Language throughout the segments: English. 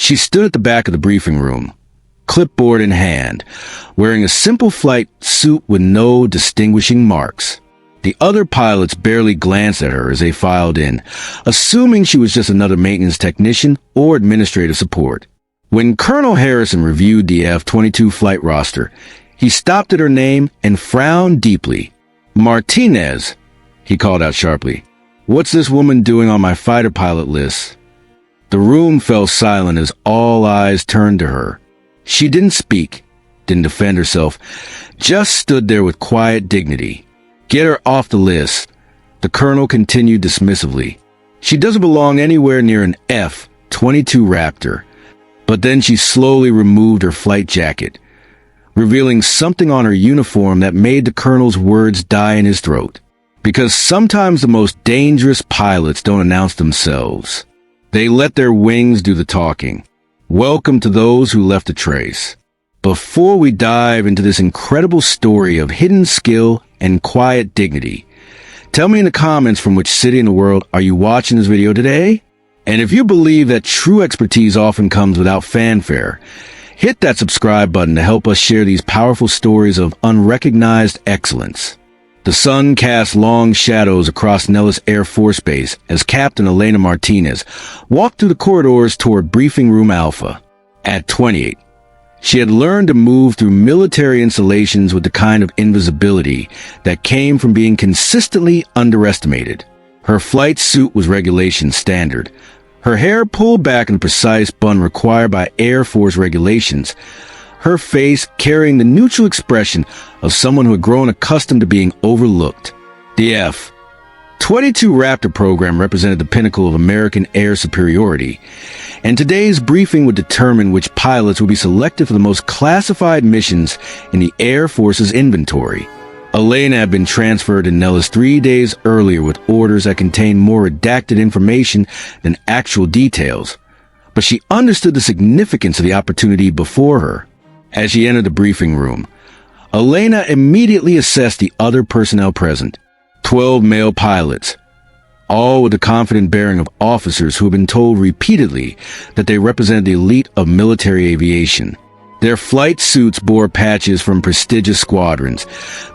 She stood at the back of the briefing room, clipboard in hand, wearing a simple flight suit with no distinguishing marks. The other pilots barely glanced at her as they filed in, assuming she was just another maintenance technician or administrative support. When Colonel Harrison reviewed the F-22 flight roster, he stopped at her name and frowned deeply. "Martinez," he called out sharply. "What's this woman doing on my fighter pilot list?" The room fell silent as all eyes turned to her. She didn't speak, didn't defend herself, just stood there with quiet dignity. "Get her off the list," the colonel continued dismissively. "She doesn't belong anywhere near an F-22 Raptor." But then she slowly removed her flight jacket, revealing something on her uniform that made the colonel's words die in his throat. Because sometimes the most dangerous pilots don't announce themselves. They let their wings do the talking. Welcome to those who left a trace. Before we dive into this incredible story of hidden skill and quiet dignity, tell me in the comments from which city in the world are you watching this video today? And if you believe that true expertise often comes without fanfare, hit that subscribe button to help us share these powerful stories of unrecognized excellence. The sun cast long shadows across Nellis Air Force Base as Captain Elena Martinez walked through the corridors toward Briefing Room Alpha. At 28, she had learned to move through military installations with the kind of invisibility that came from being consistently underestimated. Her flight suit was regulation standard, her hair pulled back in the precise bun required by Air Force regulations, her face carrying the neutral expression of someone who had grown accustomed to being overlooked. The F-22 Raptor program represented the pinnacle of American air superiority, and today's briefing would determine which pilots would be selected for the most classified missions in the Air Force's inventory. Elena had been transferred to Nellis 3 days earlier with orders that contained more redacted information than actual details, but she understood the significance of the opportunity before her. As she entered the briefing room, Elena immediately assessed the other personnel present, 12 male pilots, all with the confident bearing of officers who had been told repeatedly that they represented the elite of military aviation. Their flight suits bore patches from prestigious squadrons,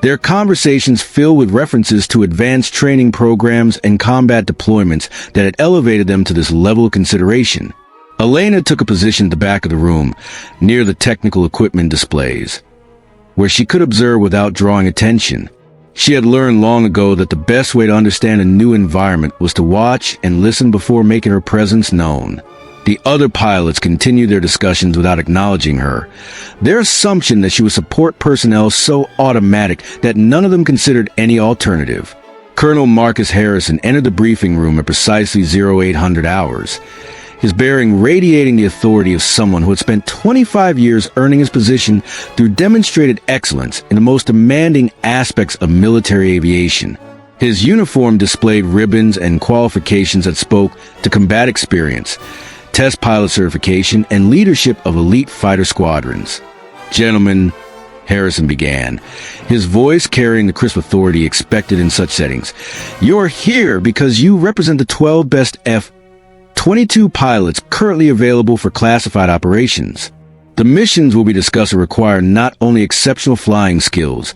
their conversations filled with references to advanced training programs and combat deployments that had elevated them to this level of consideration. Elena took a position at the back of the room, near the technical equipment displays, where she could observe without drawing attention. She had learned long ago that the best way to understand a new environment was to watch and listen before making her presence known. The other pilots continued their discussions without acknowledging her, their assumption that she was support personnel so automatic that none of them considered any alternative. Colonel Marcus Harrison entered the briefing room at precisely 0800 hours, his bearing radiating the authority of someone who had spent 25 years earning his position through demonstrated excellence in the most demanding aspects of military aviation. His uniform displayed ribbons and qualifications that spoke to combat experience, test pilot certification, and leadership of elite fighter squadrons. "Gentlemen," Harrison began, his voice carrying the crisp authority expected in such settings, "you're here because you represent the 12 best F-22 pilots currently available for classified operations. The missions we'll be discussing require not only exceptional flying skills,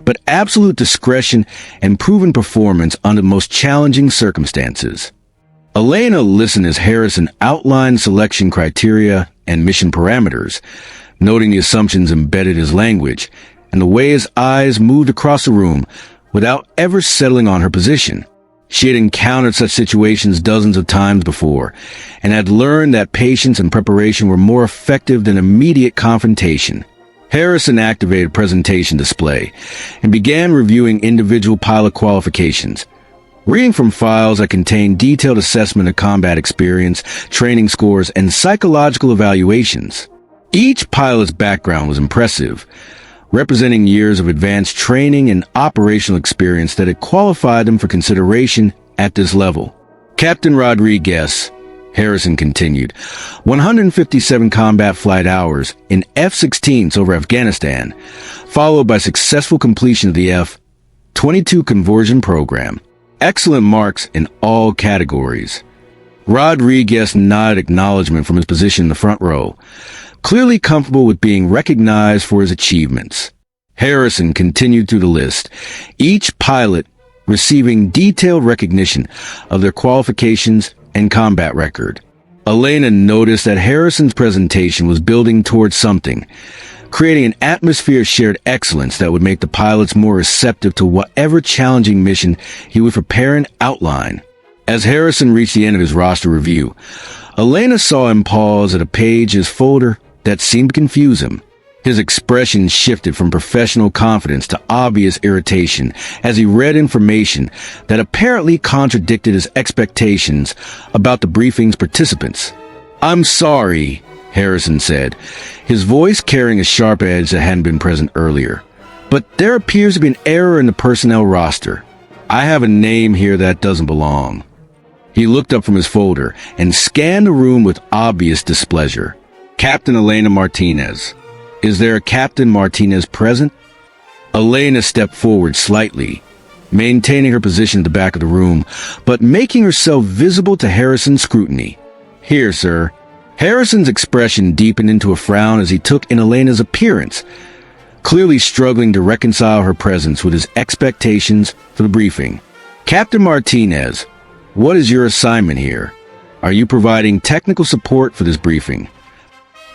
but absolute discretion and proven performance under the most challenging circumstances." Elena listened as Harrison outlined selection criteria and mission parameters, noting the assumptions embedded in his language and the way his eyes moved across the room without ever settling on her position. She had encountered such situations dozens of times before and had learned that patience and preparation were more effective than immediate confrontation. Harrison activated presentation display and began reviewing individual pilot qualifications, reading from files that contained detailed assessment of combat experience, training scores, and psychological evaluations. Each pilot's background was impressive, representing years of advanced training and operational experience that had qualified them for consideration at this level. "Captain Rodriguez," Harrison continued, 157 combat flight hours in F-16s over Afghanistan, followed by successful completion of the F-22 conversion program. Excellent marks in all categories. Rodriguez nodded acknowledgement from his position in the front row, clearly comfortable with being recognized for his achievements. Harrison continued through the list, each pilot receiving detailed recognition of their qualifications and combat record. Elena noticed that Harrison's presentation was building towards something, creating an atmosphere of shared excellence that would make the pilots more receptive to whatever challenging mission he would prepare and outline. As Harrison reached the end of his roster review, Elena saw him pause at a page in his folder that seemed to confuse him. His expression shifted from professional confidence to obvious irritation as he read information that apparently contradicted his expectations about the briefing's participants. "I'm sorry," Harrison said, his voice carrying a sharp edge that hadn't been present earlier, "but there appears to be an error in the personnel roster. I have a name here that doesn't belong." He looked up from his folder and scanned the room with obvious displeasure. "Captain Elena Martinez. Is there a Captain Martinez present?" Elena stepped forward slightly, maintaining her position at the back of the room, but making herself visible to Harrison's scrutiny. "Here, sir." Harrison's expression deepened into a frown as he took in Elena's appearance, clearly struggling to reconcile her presence with his expectations for the briefing. "Captain Martinez, what is your assignment here? Are you providing technical support for this briefing?"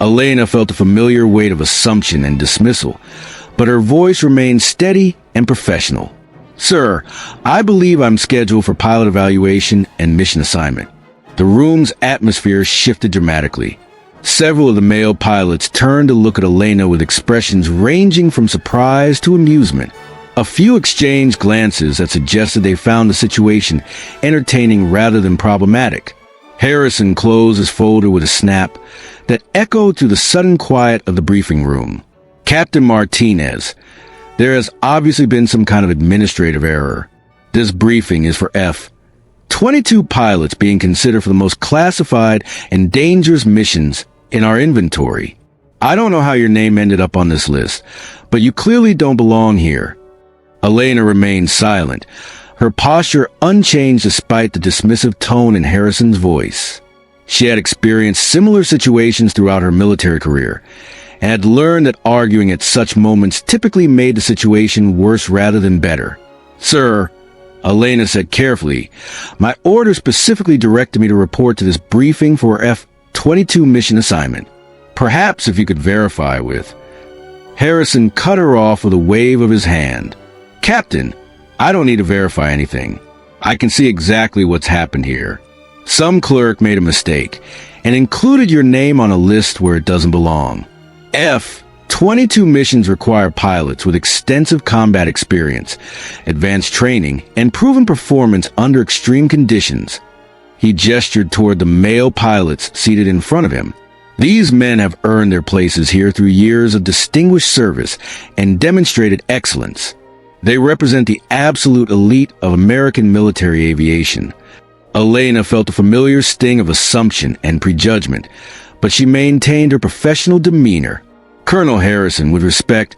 Elena felt the familiar weight of assumption and dismissal, but her voice remained steady and professional. "Sir, I believe I'm scheduled for pilot evaluation and mission assignment." The room's atmosphere shifted dramatically. Several of the male pilots turned to look at Elena with expressions ranging from surprise to amusement. A few exchanged glances that suggested they found the situation entertaining rather than problematic. Harrison closed his folder with a snap that echoed through the sudden quiet of the briefing room. "Captain Martinez, there has obviously been some kind of administrative error. This briefing is for F-22 pilots being considered for the most classified and dangerous missions in our inventory. I don't know how your name ended up on this list, but you clearly don't belong here." Elena remained silent, her posture unchanged despite the dismissive tone in Harrison's voice. She had experienced similar situations throughout her military career, and had learned that arguing at such moments typically made the situation worse rather than better. "Sir," Elena said carefully, "my orders specifically directed me to report to this briefing for F-22 mission assignment. Perhaps if you could verify with..." Harrison cut her off with a wave of his hand. "Captain, I don't need to verify anything. I can see exactly what's happened here. Some clerk made a mistake and included your name on a list where it doesn't belong. F-22 missions require pilots with extensive combat experience, advanced training, and proven performance under extreme conditions." He gestured toward the male pilots seated in front of him. "These men have earned their places here through years of distinguished service and demonstrated excellence. They represent the absolute elite of American military aviation." Elena felt a familiar sting of assumption and prejudgment, but she maintained her professional demeanor. "Colonel Harrison, with respect,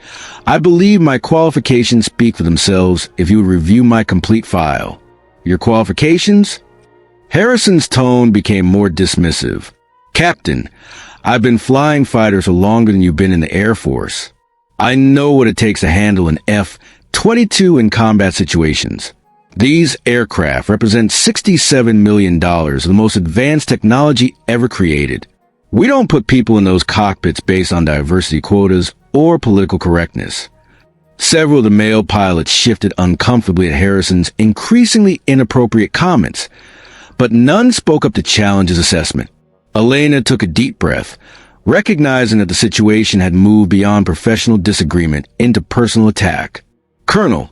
I believe my qualifications speak for themselves if you would review my complete file." "Your qualifications?" Harrison's tone became more dismissive. "Captain, I've been flying fighters for longer than you've been in the Air Force. I know what it takes to handle an F-22 in combat situations. These aircraft represent $67 million of the most advanced technology ever created. We don't put people in those cockpits based on diversity quotas or political correctness." Several of the male pilots shifted uncomfortably at Harrison's increasingly inappropriate comments, but none spoke up to challenge his assessment. Elena took a deep breath, recognizing that the situation had moved beyond professional disagreement into personal attack. "Colonel,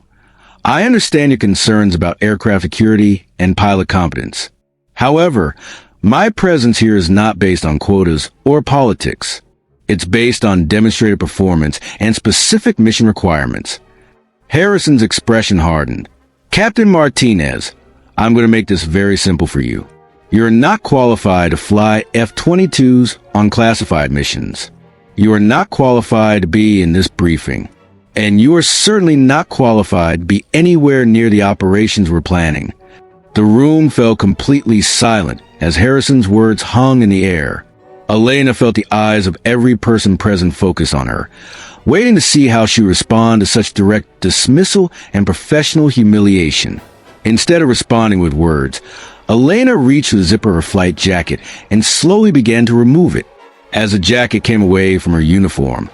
I understand your concerns about aircraft security and pilot competence. However, my presence here is not based on quotas or politics. It's based on demonstrated performance and specific mission requirements." Harrison's expression hardened. "Captain Martinez, I'm going to make this very simple for you. You're not qualified to fly F-22s on classified missions. You are not qualified to be in this briefing. And you are certainly not qualified to be anywhere near the operations we're planning." The room fell completely silent as Harrison's words hung in the air. Elena felt the eyes of every person present focus on her, waiting to see how she would respond to such direct dismissal and professional humiliation. Instead of responding with words, Elena reached for the zipper of her flight jacket and slowly began to remove it. As the jacket came away from her uniform,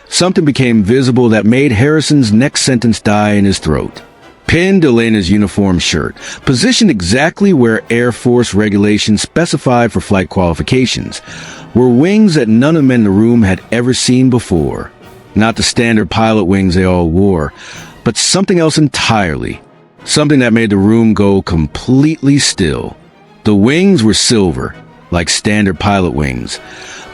something became visible that made Harrison's next sentence die in his throat. Pinned to Elena's uniform shirt, positioned exactly where Air Force regulations specified for flight qualifications, were wings that none of the men in the room had ever seen before. Not the standard pilot wings they all wore, but something else entirely. Something that made the room go completely still. The wings were silver, like standard pilot wings,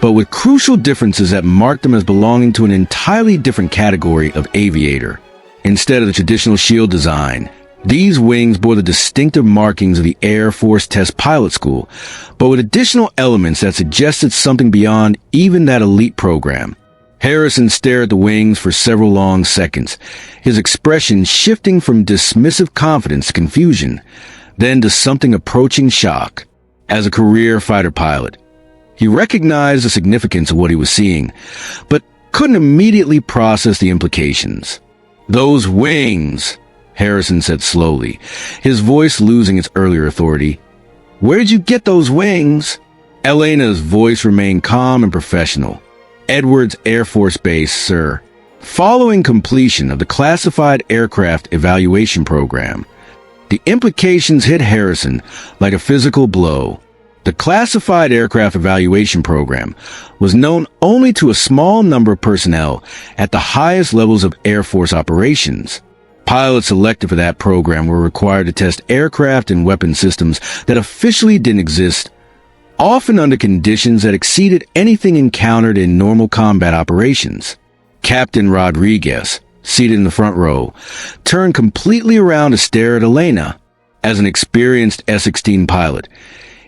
but with crucial differences that marked them as belonging to an entirely different category of aviator. Instead of the traditional shield design, these wings bore the distinctive markings of the Air Force Test Pilot School, but with additional elements that suggested something beyond even that elite program. Harrison stared at the wings for several long seconds, his expression shifting from dismissive confidence to confusion, then to something approaching shock. As a career fighter pilot, he recognized the significance of what he was seeing, but couldn't immediately process the implications. "Those wings," Harrison said slowly, his voice losing its earlier authority. "Where'd you get those wings?" Elena's voice remained calm and professional. "Edwards Air Force Base, sir." Following completion of the classified aircraft evaluation program, the implications hit Harrison like a physical blow. The classified aircraft evaluation program was known only to a small number of personnel at the highest levels of Air Force operations. Pilots selected for that program were required to test aircraft and weapon systems that officially didn't exist, often under conditions that exceeded anything encountered in normal combat operations. Captain Rodriguez, seated in the front row, turned completely around to stare at Elena. As an experienced F-16 pilot,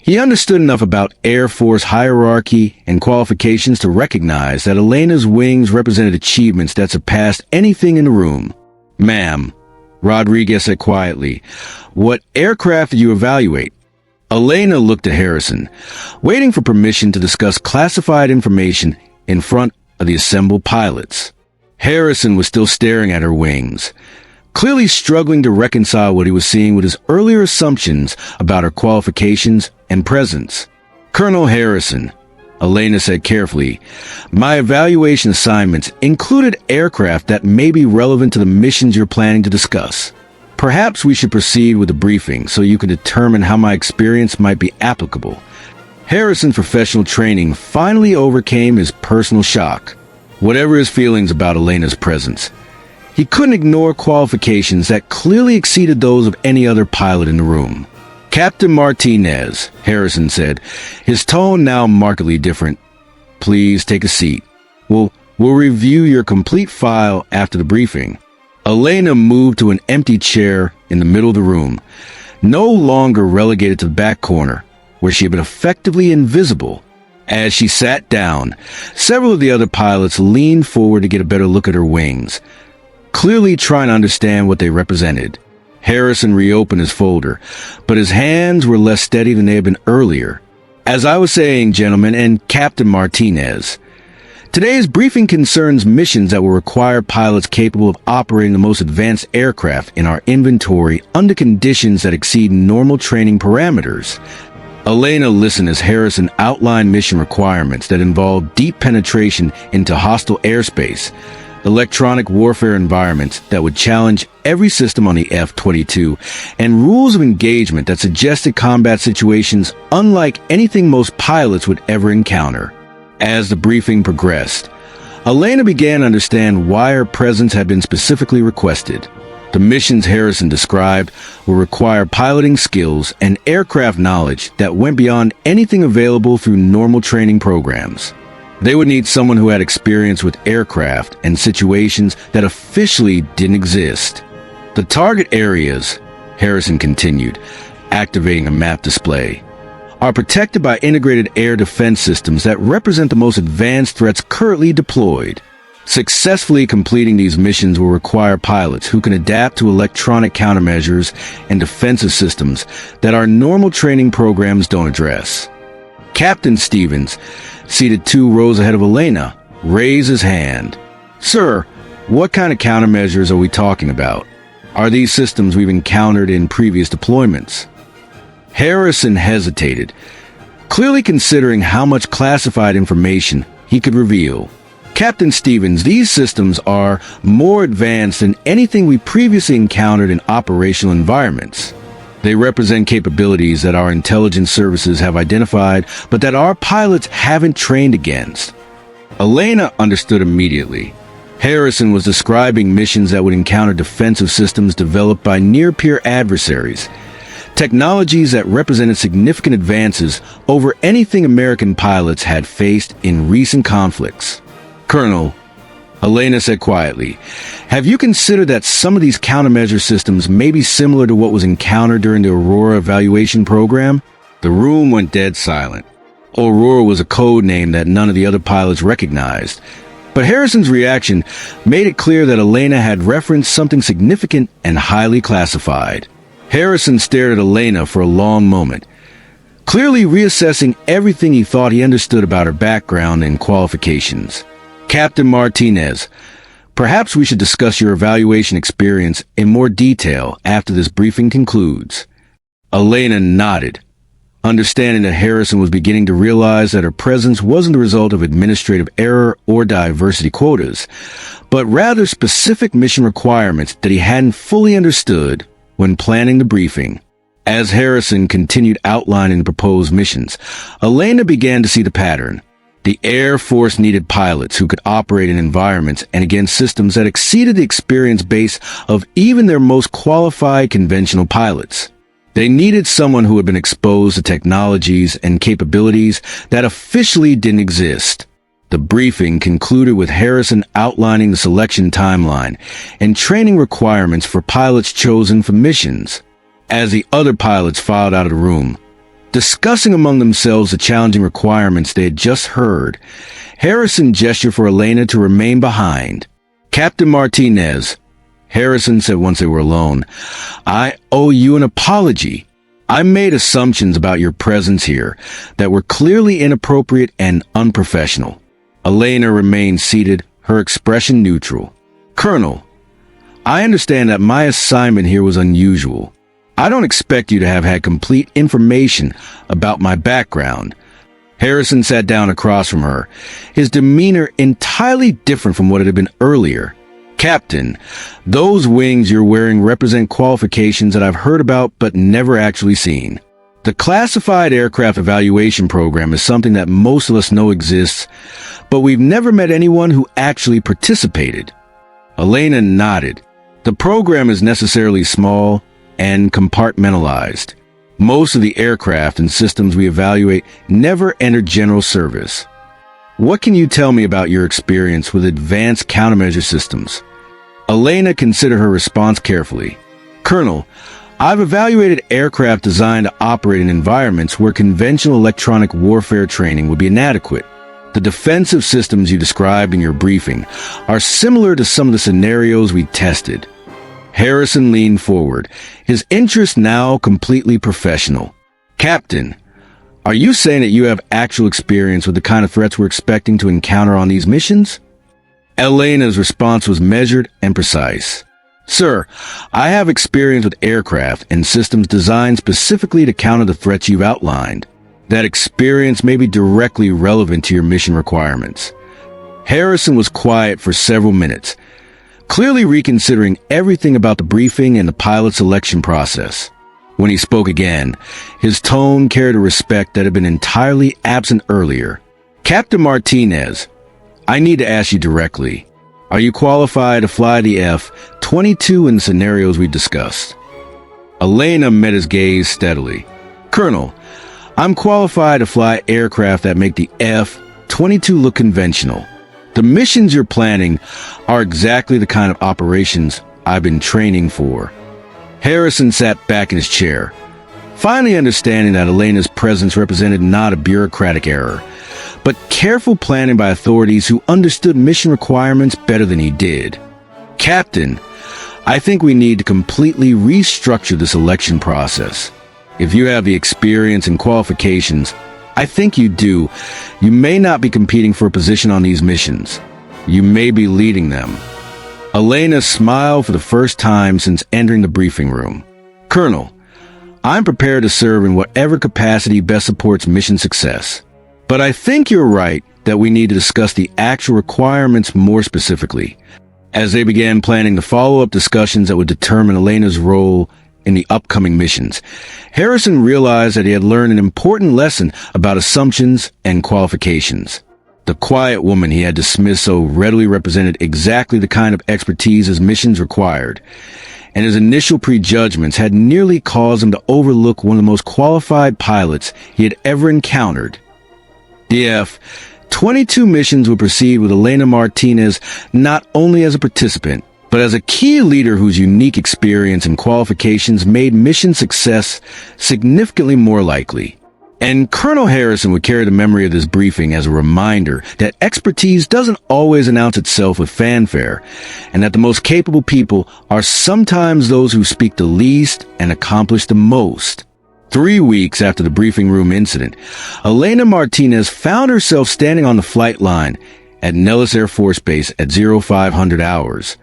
he understood enough about Air Force hierarchy and qualifications to recognize that Elena's wings represented achievements that surpassed anything in the room. "Ma'am," Rodriguez said quietly, "what aircraft did you evaluate?" Elena looked at Harrison, waiting for permission to discuss classified information in front of the assembled pilots. Harrison was still staring at her wings, clearly struggling to reconcile what he was seeing with his earlier assumptions about her qualifications and presence. "Colonel Harrison," Elena said carefully, "my evaluation assignments included aircraft that may be relevant to the missions you're planning to discuss. Perhaps we should proceed with the briefing so you can determine how my experience might be applicable." Harrison's professional training finally overcame his personal shock. Whatever his feelings about Elena's presence, he couldn't ignore qualifications that clearly exceeded those of any other pilot in the room. "Captain Martinez," Harrison said, his tone now markedly different, "please take a seat. We'll review your complete file after the briefing." Elena moved to an empty chair in the middle of the room, no longer relegated to the back corner, where she had been effectively invisible. As she sat down, several of the other pilots leaned forward to get a better look at her wings, clearly trying to understand what they represented. Harrison reopened his folder, but his hands were less steady than they had been earlier. "As I was saying, gentlemen, and Captain Martinez, today's briefing concerns missions that will require pilots capable of operating the most advanced aircraft in our inventory under conditions that exceed normal training parameters." Elena listened as Harrison outlined mission requirements that involved deep penetration into hostile airspace, electronic warfare environments that would challenge every system on the F-22, and rules of engagement that suggested combat situations unlike anything most pilots would ever encounter. As the briefing progressed, Elena began to understand why her presence had been specifically requested. The missions Harrison described will require piloting skills and aircraft knowledge that went beyond anything available through normal training programs. They would need someone who had experience with aircraft and situations that officially didn't exist. "The target areas," Harrison continued, activating a map display, "are protected by integrated air defense systems that represent the most advanced threats currently deployed. Successfully completing these missions will require pilots who can adapt to electronic countermeasures and defensive systems that our normal training programs don't address. Captain Stevens, seated 2 rows ahead of Elena, raised his hand. Sir, what kind of countermeasures are we talking about? Are these systems we've encountered in previous deployments? Harrison hesitated, clearly considering how much classified information he could reveal. Captain Stevens, these systems are more advanced than anything we previously encountered in operational environments. They represent capabilities that our intelligence services have identified, but that our pilots haven't trained against. Elena understood immediately. Harrison was describing missions that would encounter defensive systems developed by near-peer adversaries, technologies that represented significant advances over anything American pilots had faced in recent conflicts. Colonel, Elena said quietly, have you considered that some of these countermeasure systems may be similar to what was encountered during the Aurora evaluation program? The room went dead silent. Aurora was a code name that none of the other pilots recognized, but Harrison's reaction made it clear that Elena had referenced something significant and highly classified. Harrison stared at Elena for a long moment, clearly reassessing everything he thought he understood about her background and qualifications. Captain Martinez, perhaps we should discuss your evaluation experience in more detail after this briefing concludes. Elena nodded, understanding that Harrison was beginning to realize that her presence wasn't the result of administrative error or diversity quotas, but rather specific mission requirements that he hadn't fully understood when planning the briefing. As Harrison continued outlining the proposed missions, Elena began to see the pattern. The Air Force needed pilots who could operate in environments and against systems that exceeded the experience base of even their most qualified conventional pilots. They needed someone who had been exposed to technologies and capabilities that officially didn't exist. The briefing concluded with Harrison outlining the selection timeline and training requirements for pilots chosen for missions. As the other pilots filed out of the room, discussing among themselves the challenging requirements they had just heard, Harrison gestured for Elena to remain behind. Captain Martinez, Harrison said once they were alone, I owe you an apology. I made assumptions about your presence here that were clearly inappropriate and unprofessional. Elena remained seated, her expression neutral. Colonel, I understand that my assignment here was unusual. I don't expect you to have had complete information about my background. Harrison sat down across from her, his demeanor entirely different from what it had been earlier. Captain, those wings you're wearing represent qualifications that I've heard about but never actually seen. The classified aircraft evaluation program is something that most of us know exists, but we've never met anyone who actually participated. Elena nodded. The program is necessarily small and compartmentalized. Most of the aircraft and systems we evaluate never enter general service. What can you tell me about your experience with advanced countermeasure systems? Elena considered her response carefully. Colonel, I've evaluated aircraft designed to operate in environments where conventional electronic warfare training would be inadequate. The defensive systems you described in your briefing are similar to some of the scenarios we tested. Harrison leaned forward, his interest now completely professional. Captain, are you saying that you have actual experience with the kind of threats we're expecting to encounter on these missions? Elena's response was measured and precise. Sir, I have experience with aircraft and systems designed specifically to counter the threats you've outlined. That experience may be directly relevant to your mission requirements. Harrison was quiet for several minutes, clearly reconsidering everything about the briefing and the pilot selection process. When he spoke again, his tone carried a respect that had been entirely absent earlier. Captain Martinez, I need to ask you directly. Are you qualified to fly the F-22 in the scenarios we discussed? Elena met his gaze steadily. Colonel, I'm qualified to fly aircraft that make the F-22 look conventional. The missions you're planning are exactly the kind of operations I've been training for. Harrison sat back in his chair, finally understanding that Elena's presence represented not a bureaucratic error, but careful planning by authorities who understood mission requirements better than he did. "Captain, I think we need to completely restructure the selection process. If you have the experience and qualifications, I think you do. You may not be competing for a position on these missions. You may be leading them." Elena smiled for the first time since entering the briefing room. "Colonel, I'm prepared to serve in whatever capacity best supports mission success. But I think you're right that we need to discuss the actual requirements more specifically." As they began planning the follow-up discussions that would determine Elena's role in the upcoming missions, Harrison realized that he had learned an important lesson about assumptions and qualifications. The quiet woman he had dismissed so readily represented exactly the kind of expertise his missions required, and his initial prejudgments had nearly caused him to overlook one of the most qualified pilots he had ever encountered. The F-22 missions would proceed with Elena Martinez not only as a participant, but as a key leader whose unique experience and qualifications made mission success significantly more likely. And Colonel Harrison would carry the memory of this briefing as a reminder that expertise doesn't always announce itself with fanfare, and that the most capable people are sometimes those who speak the least and accomplish the most. 3 weeks after the briefing room incident, Elena Martinez found herself standing on the flight line at Nellis Air Force Base at 0500 hours,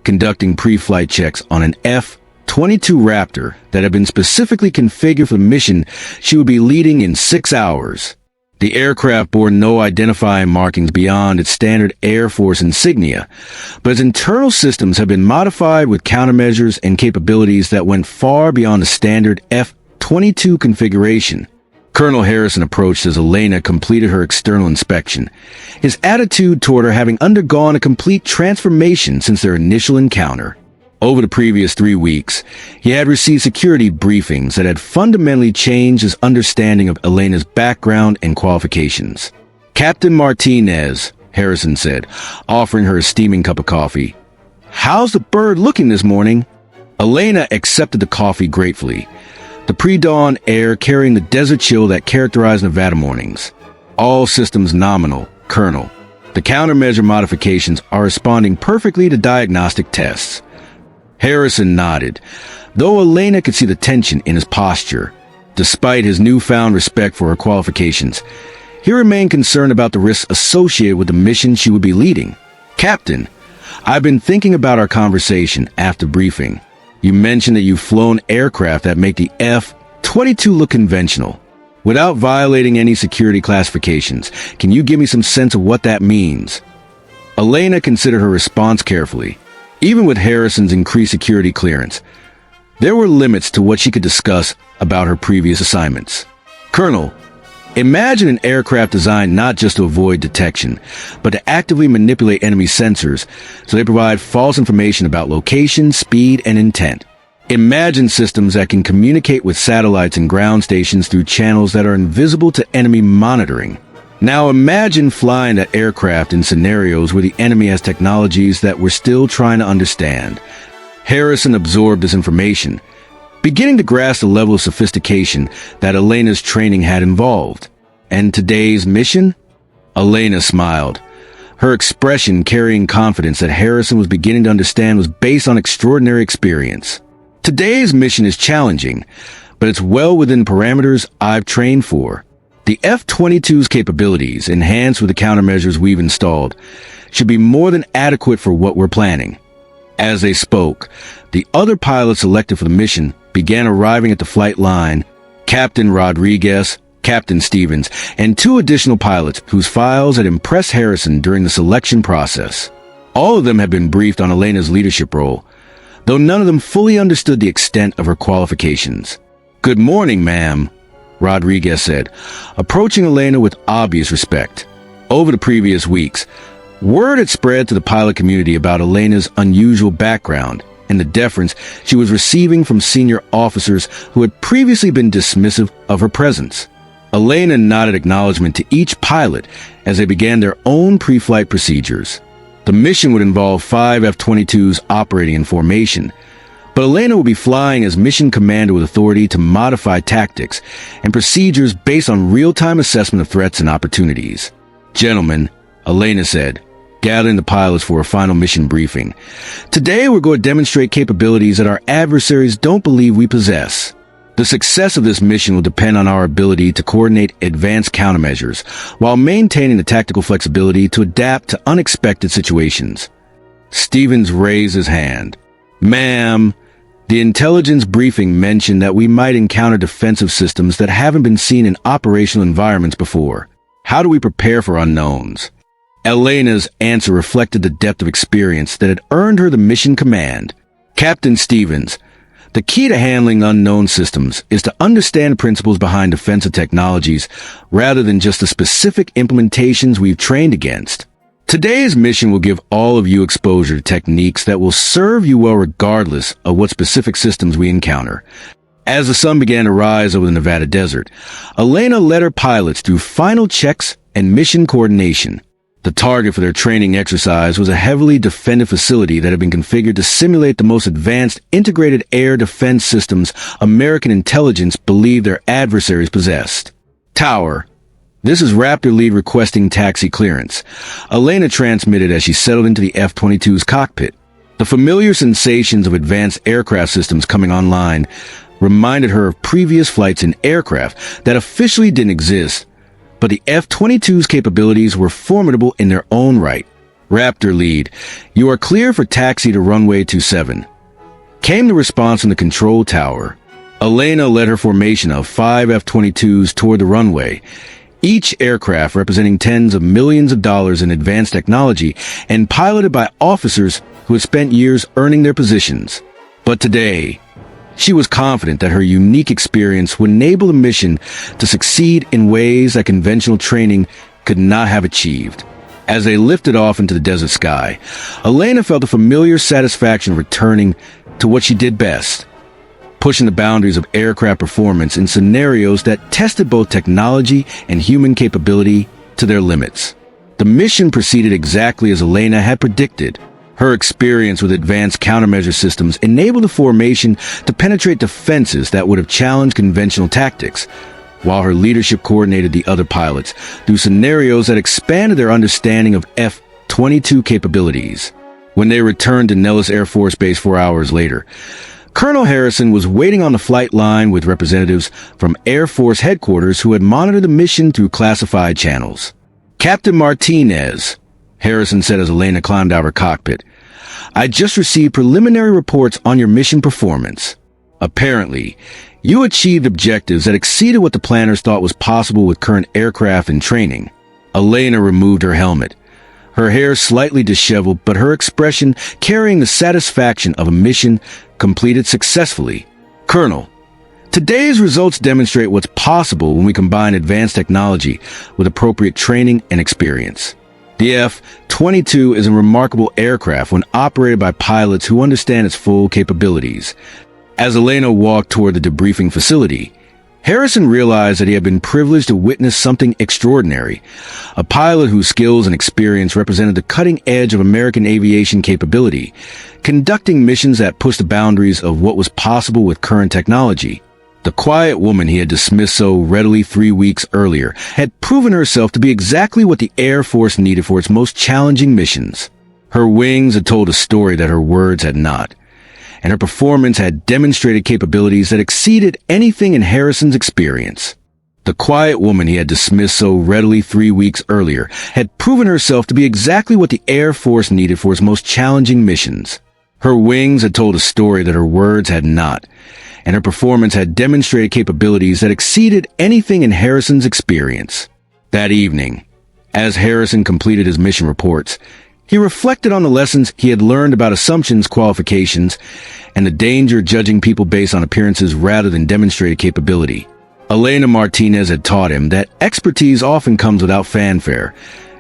conducting pre-flight checks on an F-22 Raptor that had been specifically configured for the mission she would be leading in 6 hours. The aircraft bore no identifying markings beyond its standard Air Force insignia, but its internal systems have been modified with countermeasures and capabilities that went far beyond the standard F-22 configuration. Colonel Harrison approached as Elena completed her external inspection, his attitude toward her having undergone a complete transformation since their initial encounter. Over the previous 3 weeks, he had received security briefings that had fundamentally changed his understanding of Elena's background and qualifications. "Captain Martinez," Harrison said, offering her a steaming cup of coffee. "How's the bird looking this morning?" Elena accepted the coffee gratefully, the pre-dawn air carrying the desert chill that characterized Nevada mornings. "All systems nominal, Colonel. The countermeasure modifications are responding perfectly to diagnostic tests." Harrison nodded, though Elena could see the tension in his posture. Despite his newfound respect for her qualifications, he remained concerned about the risks associated with the mission she would be leading. "Captain, I've been thinking about our conversation after briefing. You mentioned that you've flown aircraft that make the F-22 look conventional, without violating any security classifications. Can you give me some sense of what that means?" Elena considered her response carefully. Even with Harrison's increased security clearance, there were limits to what she could discuss about her previous assignments. "Colonel, imagine an aircraft designed not just to avoid detection, but to actively manipulate enemy sensors so they provide false information about location, speed, and intent. Imagine systems that can communicate with satellites and ground stations through channels that are invisible to enemy monitoring. Now imagine flying that aircraft in scenarios where the enemy has technologies that we're still trying to understand." Harrison absorbed this information, beginning to grasp the level of sophistication that Elena's training had involved. "And today's mission?" Elena smiled, her expression carrying confidence that Harrison was beginning to understand was based on extraordinary experience. "Today's mission is challenging, but it's well within parameters I've trained for. The F-22's capabilities, enhanced with the countermeasures we've installed, should be more than adequate for what we're planning." As they spoke, the other pilots selected for the mission began arriving at the flight line: Captain Rodriguez, Captain Stevens, and 2 additional pilots whose files had impressed Harrison during the selection process. All of them had been briefed on Elena's leadership role, though none of them fully understood the extent of her qualifications. "Good morning, ma'am," Rodriguez said, approaching Elena with obvious respect. Over the previous weeks, word had spread to the pilot community about Elena's unusual background and the deference she was receiving from senior officers who had previously been dismissive of her presence. Elena nodded acknowledgement to each pilot as they began their own pre-flight procedures. The mission would involve 5 F-22s operating in formation, But Elena will be flying as mission commander with authority to modify tactics and procedures based on real-time assessment of threats and opportunities. "Gentlemen," Elena said, gathering the pilots for a final mission briefing, "today we're going to demonstrate capabilities that our adversaries don't believe we possess. The success of this mission will depend on our ability to coordinate advanced countermeasures while maintaining the tactical flexibility to adapt to unexpected situations." Stevens raised his hand. "Ma'am, the intelligence briefing mentioned that we might encounter defensive systems that haven't been seen in operational environments before. How do we prepare for unknowns?" Elena's answer reflected the depth of experience that had earned her the mission command. "Captain Stevens, the key to handling unknown systems is to understand the principles behind defensive technologies rather than just the specific implementations we've trained against. Today's mission will give all of you exposure to techniques that will serve you well regardless of what specific systems we encounter." As the sun began to rise over the Nevada desert, Elena led her pilots through final checks and mission coordination. The target for their training exercise was a heavily defended facility that had been configured to simulate the most advanced integrated air defense systems American intelligence believed their adversaries possessed. "Tower, this is Raptor Lead requesting taxi clearance," Elena transmitted as she settled into the F-22's cockpit. The familiar sensations of advanced aircraft systems coming online reminded her of previous flights in aircraft that officially didn't exist, but the F-22's capabilities were formidable in their own right. "Raptor Lead, you are clear for taxi to runway 27. Came the response from the control tower. Elena led her formation of 5 F-22s toward the runway, each aircraft representing tens of millions of dollars in advanced technology and piloted by officers who had spent years earning their positions. But today, she was confident that her unique experience would enable the mission to succeed in ways that conventional training could not have achieved. As they lifted off into the desert sky, Elena felt the familiar satisfaction of returning to what she did best, pushing the boundaries of aircraft performance in scenarios that tested both technology and human capability to their limits. The mission proceeded exactly as Elena had predicted. Her experience with advanced countermeasure systems enabled the formation to penetrate defenses that would have challenged conventional tactics, while her leadership coordinated the other pilots through scenarios that expanded their understanding of F-22 capabilities. When they returned to Nellis Air Force Base 4 hours later, Colonel Harrison was waiting on the flight line with representatives from Air Force headquarters who had monitored the mission through classified channels. "Captain Martinez," Harrison said as Elena climbed out of her cockpit, "I just received preliminary reports on your mission performance. Apparently, you achieved objectives that exceeded what the planners thought was possible with current aircraft and training." Elena removed her helmet, her hair slightly disheveled, but her expression carrying the satisfaction of a mission completed successfully. "Colonel, today's results demonstrate what's possible when we combine advanced technology with appropriate training and experience. The F-22 is a remarkable aircraft when operated by pilots who understand its full capabilities." As Elena walked toward the debriefing facility, Harrison realized that he had been privileged to witness something extraordinary, a pilot whose skills and experience represented the cutting edge of American aviation capability, conducting missions that pushed the boundaries of what was possible with current technology. The quiet woman he had dismissed so readily 3 weeks earlier had proven herself to be exactly what the Air Force needed for its most challenging missions. Her wings had told a story that her words had not, and her performance had demonstrated capabilities that exceeded anything in Harrison's experience. The quiet woman he had dismissed so readily 3 weeks earlier had proven herself to be exactly what the Air Force needed for its most challenging missions. Her wings had told a story that her words had not, and her performance had demonstrated capabilities that exceeded anything in Harrison's experience. That evening, as Harrison completed his mission reports, he reflected on the lessons he had learned about assumptions, qualifications, and the danger of judging people based on appearances rather than demonstrated capability. Elena Martinez had taught him that expertise often comes without fanfare,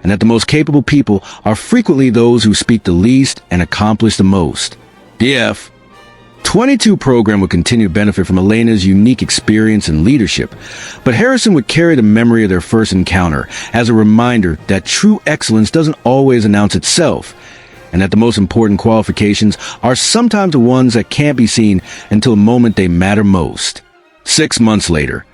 and that the most capable people are frequently those who speak the least and accomplish the most. The F-22 program would continue to benefit from Elena's unique experience and leadership, but Harrison would carry the memory of their first encounter as a reminder that true excellence doesn't always announce itself, and that the most important qualifications are sometimes the ones that can't be seen until the moment they matter most. 6 months later,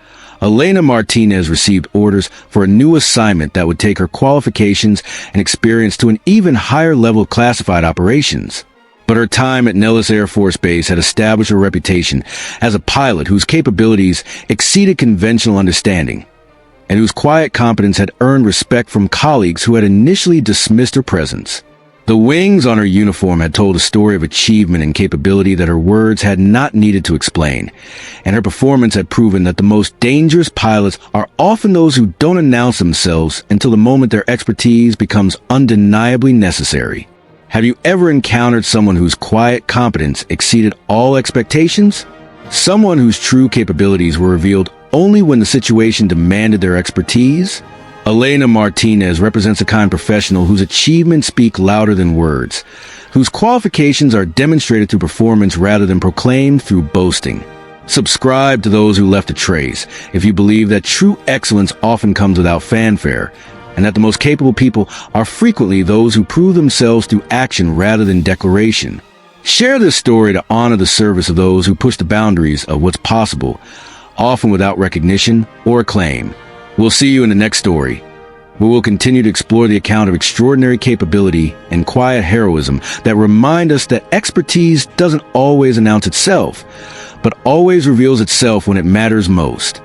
Elena Martinez received orders for a new assignment that would take her qualifications and experience to an even higher level of classified operations. But her time at Nellis Air Force Base had established her reputation as a pilot whose capabilities exceeded conventional understanding, and whose quiet competence had earned respect from colleagues who had initially dismissed her presence. The wings on her uniform had told a story of achievement and capability that her words had not needed to explain, and her performance had proven that the most dangerous pilots are often those who don't announce themselves until the moment their expertise becomes undeniably necessary. Have you ever encountered someone whose quiet competence exceeded all expectations? Someone whose true capabilities were revealed only when the situation demanded their expertise? Elena Martinez represents a kind professional whose achievements speak louder than words, whose qualifications are demonstrated through performance rather than proclaimed through boasting. Subscribe to those who left a trace if you believe that true excellence often comes without fanfare, and that the most capable people are frequently those who prove themselves through action rather than declaration. Share this story to honor the service of those who push the boundaries of what's possible, often without recognition or acclaim. We'll see you in the next story, where we'll continue to explore the account of extraordinary capability and quiet heroism that remind us that expertise doesn't always announce itself, but always reveals itself when it matters most.